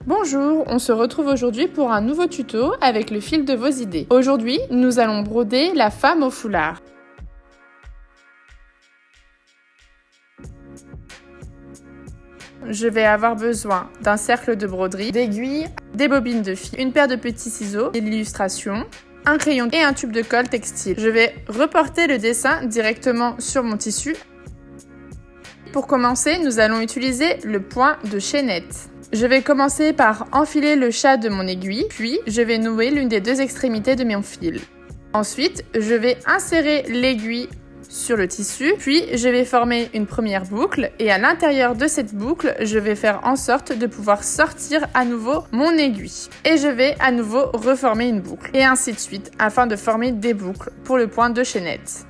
Bonjour, on se retrouve aujourd'hui pour un nouveau tuto avec le fil de vos idées. Aujourd'hui, nous allons broder la femme au foulard. Je vais avoir besoin d'un cercle de broderie, d'aiguilles, des bobines de fil, une paire de petits ciseaux, de l'illustration, un crayon et un tube de colle textile. Je vais reporter le dessin directement sur mon tissu. Pour commencer, nous allons utiliser le point de chaînette. Je vais commencer par enfiler le chat de mon aiguille, puis je vais nouer l'une des deux extrémités de mon fil. Ensuite, je vais insérer l'aiguille sur le tissu, puis je vais former une première boucle et à l'intérieur de cette boucle, je vais faire en sorte de pouvoir sortir à nouveau mon aiguille. Et je vais à nouveau reformer une boucle et ainsi de suite afin de former des boucles pour le point de chaînette.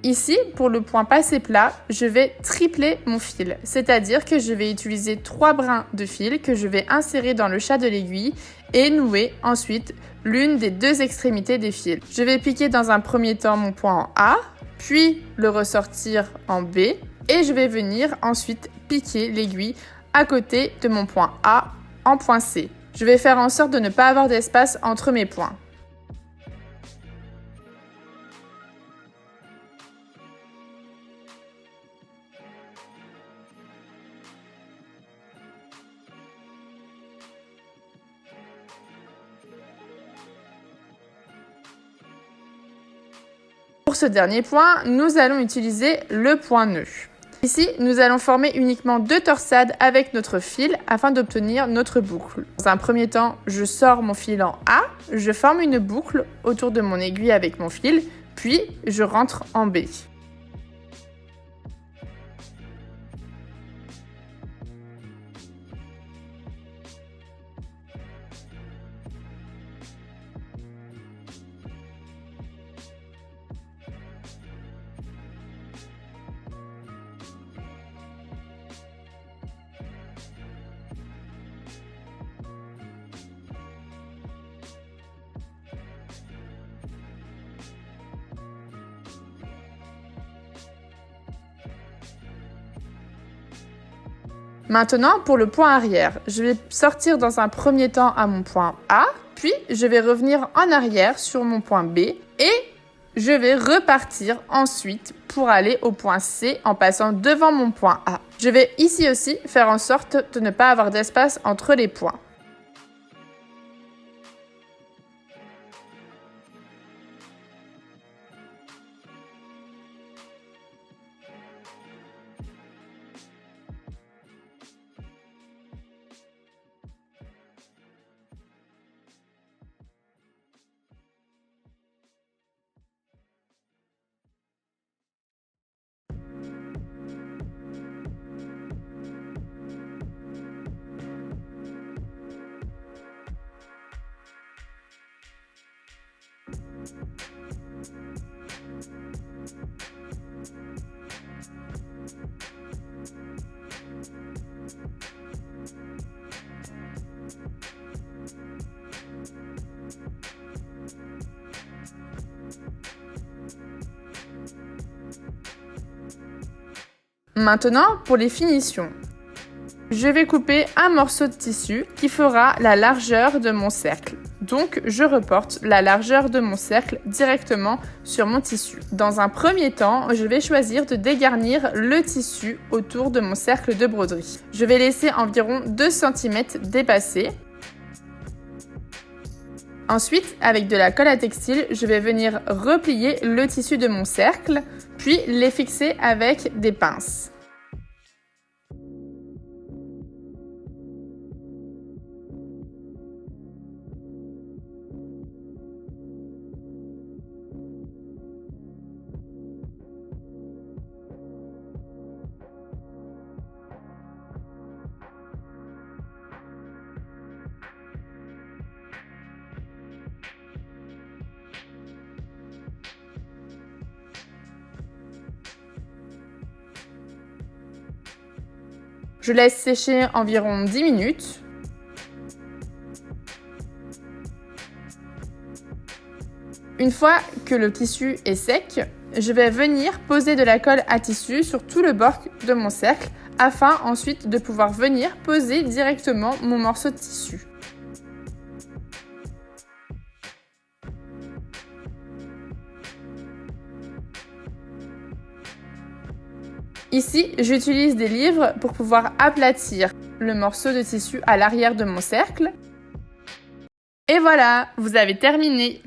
Ici, pour le point passé plat, je vais tripler mon fil, c'est-à-dire que je vais utiliser 3 brins de fil que je vais insérer dans le chat de l'aiguille et nouer ensuite l'une des deux extrémités des fils. Je vais piquer dans un premier temps mon point en A, puis le ressortir en B et je vais venir ensuite piquer l'aiguille à côté de mon point A en point C. Je vais faire en sorte de ne pas avoir d'espace entre mes points. Pour ce dernier point, nous allons utiliser le point nœud. Ici, nous allons former uniquement 2 torsades avec notre fil afin d'obtenir notre boucle. Dans un premier temps, je sors mon fil en A, je forme une boucle autour de mon aiguille avec mon fil, puis je rentre en B. Maintenant, pour le point arrière, je vais sortir dans un premier temps à mon point A, puis je vais revenir en arrière sur mon point B et je vais repartir ensuite pour aller au point C en passant devant mon point A. Je vais ici aussi faire en sorte de ne pas avoir d'espace entre les points. Maintenant, pour les finitions. Je vais couper un morceau de tissu qui fera la largeur de mon cercle. Donc, je reporte la largeur de mon cercle directement sur mon tissu. Dans un premier temps, je vais choisir de dégarnir le tissu autour de mon cercle de broderie. Je vais laisser environ 2 cm dépasser. Ensuite, avec de la colle à textile, je vais venir replier le tissu de mon cercle, puis les fixer avec des pinces. Je laisse sécher environ 10 minutes. Une fois que le tissu est sec, je vais venir poser de la colle à tissu sur tout le bord de mon cercle afin ensuite de pouvoir venir poser directement mon morceau de tissu. Ici, j'utilise des livres pour pouvoir aplatir le morceau de tissu à l'arrière de mon cercle. Et voilà, vous avez terminé!